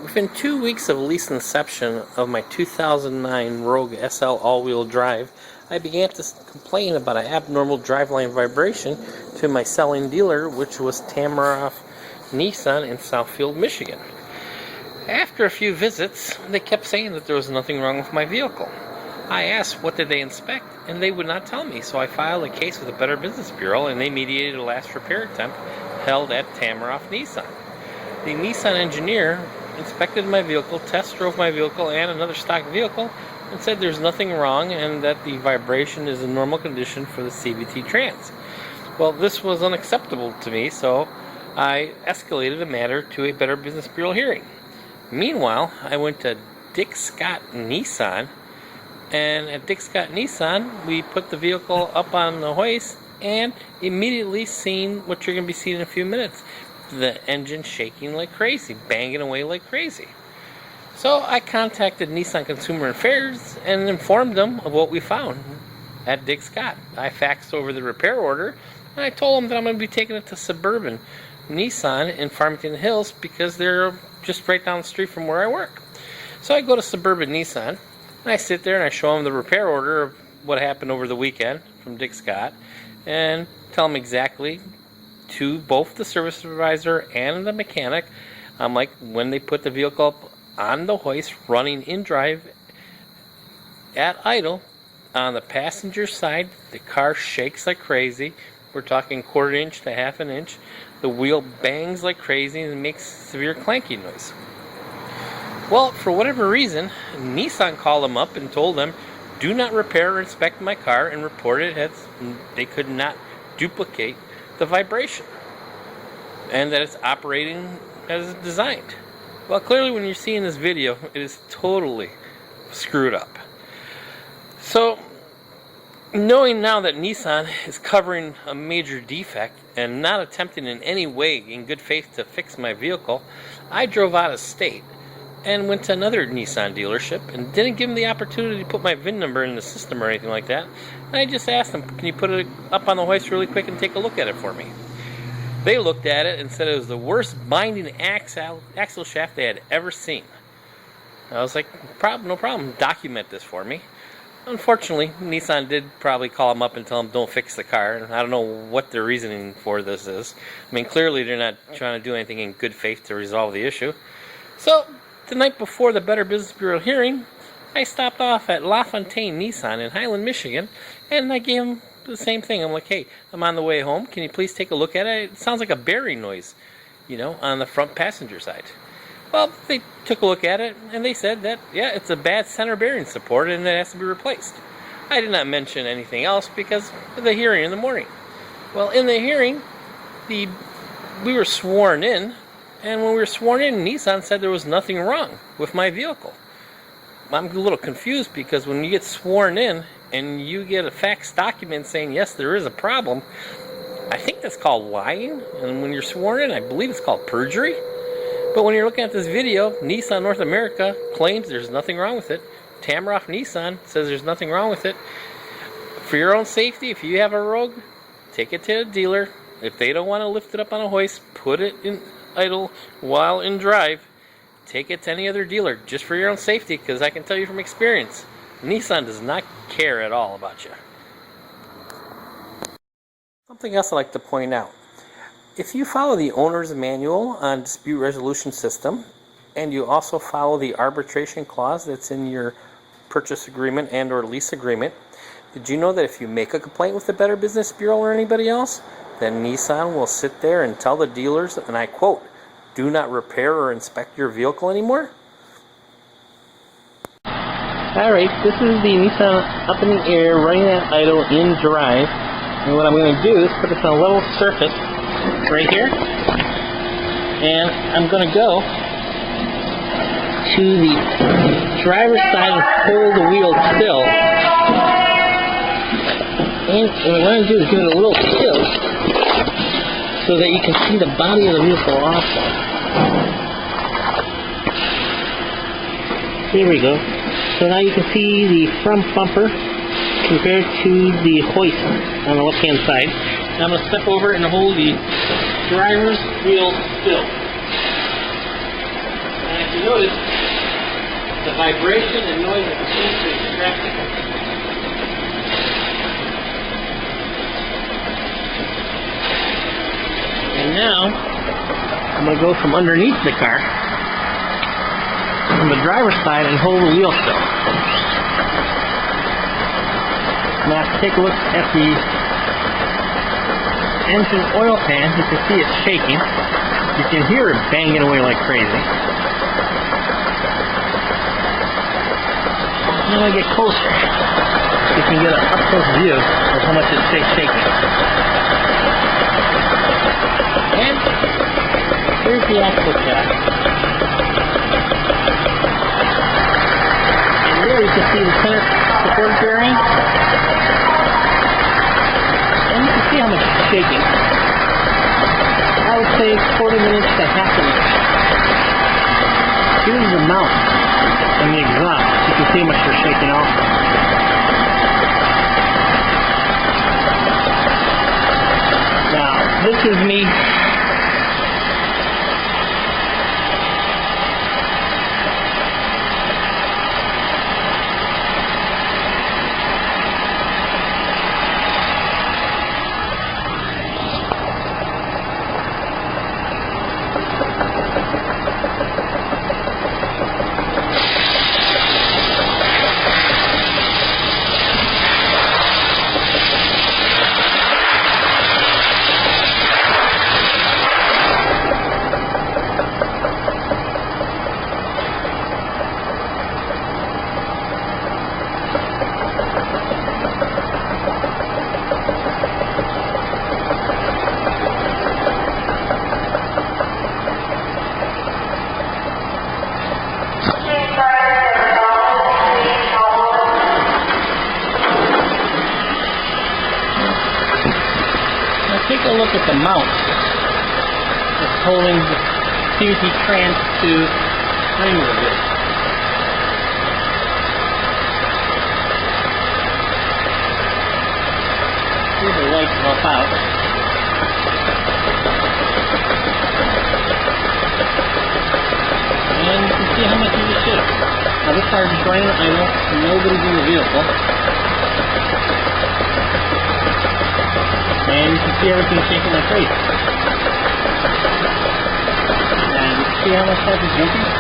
Within 2 weeks of lease inception of my 2009 Rogue SL all-wheel drive, I began to complain about an abnormal driveline vibration to my selling dealer, which was Tamaraff Nissan in Southfield, Michigan. After a few visits, they kept saying that there was nothing wrong with my vehicle. I asked what did they inspect, and they would not tell me, so I filed a case with the Better Business Bureau, and they mediated a last repair attempt held at Tamaraff Nissan. The Nissan engineer inspected my vehicle, test drove my vehicle and another stock vehicle, and said there's nothing wrong and that the vibration is a normal condition for the CVT trans. Well, this was unacceptable to me, so I escalated the matter to a Better Business Bureau hearing. Meanwhile, I went to Dick Scott Nissan, and at Dick Scott Nissan, we put the vehicle up on the hoist and immediately seen what you're going to be seeing in a few minutes. The engine shaking like crazy, banging away like crazy. So I contacted Nissan Consumer Affairs and informed them of what we found at Dick Scott. I faxed over the repair order, and I told them that I'm going to be taking it to Suburban Nissan in Farmington Hills because they're just right down the street from where I work. So I go to Suburban Nissan, and I sit there and I show them the repair order of what happened over the weekend from Dick Scott, and tell them exactly to both the service supervisor and the mechanic, I'm like, when they put the vehicle up on the hoist, running in drive at idle, on the passenger side, the car shakes like crazy. We're talking 1/4 inch to 1/2 inch. The wheel bangs like crazy and makes severe clanking noise. Well, for whatever reason, Nissan called them up and told them, do not repair or inspect my car, and reported as they could not duplicate the vibration and that it's operating as designed. Well, clearly when you're seeing this video, it is totally screwed up. So knowing now that Nissan is covering a major defect and not attempting in any way in good faith to fix my vehicle, I drove out of state and went to another Nissan dealership and didn't give them the opportunity to put my VIN number in the system or anything like that. And I just asked them, can you put it up on the hoist really quick and take a look at it for me? They looked at it and said it was the worst binding axle shaft they had ever seen. I was like, no problem, document this for me. Unfortunately, Nissan did probably call them up and tell them don't fix the car. And I don't know what their reasoning for this is. I mean, clearly they're not trying to do anything in good faith to resolve the issue. So the night before the Better Business Bureau hearing, I stopped off at LaFontaine Nissan in Highland, Michigan, and I gave them the same thing. I'm like, hey, I'm on the way home. Can you please take a look at it? It sounds like a bearing noise, on the front passenger side. Well, they took a look at it, and they said that, yeah, it's a bad center bearing support, and it has to be replaced. I did not mention anything else because of the hearing in the morning. Well, in the hearing, we were sworn in, and when we were sworn in, Nissan said there was nothing wrong with my vehicle. I'm a little confused because when you get sworn in and you get a fax document saying, yes, there is a problem, I think that's called lying. And when you're sworn in, I believe it's called perjury. But when you're looking at this video, Nissan North America claims there's nothing wrong with it. Tamaraff Nissan says there's nothing wrong with it. For your own safety, if you have a Rogue, take it to a dealer. If they don't want to lift it up on a hoist, put it in idle while in drive. Take it to any other dealer just for your own safety, because I can tell you from experience, Nissan does not care at all about you. Something else I'd like to point out. If you follow the owner's manual on dispute resolution system, and you also follow the arbitration clause that's in your purchase agreement and or lease agreement, did you know that if you make a complaint with the Better Business Bureau or anybody else, then Nissan will sit there and tell the dealers, and I quote, do not repair or inspect your vehicle anymore? Alright, this is the Nissan up in the air, running at idle in drive. And what I'm going to do is put this on a level surface right here. And I'm going to go to the driver's side and hold the wheel still. And what I'm going to do is give it a little tilt so that you can see the body of the vehicle also. Here we go. So now you can see the front bumper compared to the hoist on the left hand side. Now I'm going to step over and hold the driver's wheel still. And if you notice the vibration and noise at the same time distracting. And now, I'm going to go from underneath the car, from the driver's side, and hold the wheel still. Now, take a look at the engine oil pan. You can see it's shaking. You can hear it banging away like crazy. Now I get closer, you can get an up-close view of how much it's shaking. And here's the axle cap. And there you can see the center support bearing. And you can see how much it's shaking. I would say 40 minutes to half an inch. Here's the mount and the exhaust. You can see how much they're shaking off. Now, this is me take a look at the mount that's holding the CVT trans to frame of it. Here's the light to help out. And you can see how much it shakes. Now this car is just running idle, nobody's in the vehicle. And you can see everything shaking like crazy. And you can see how much stuff is jumping.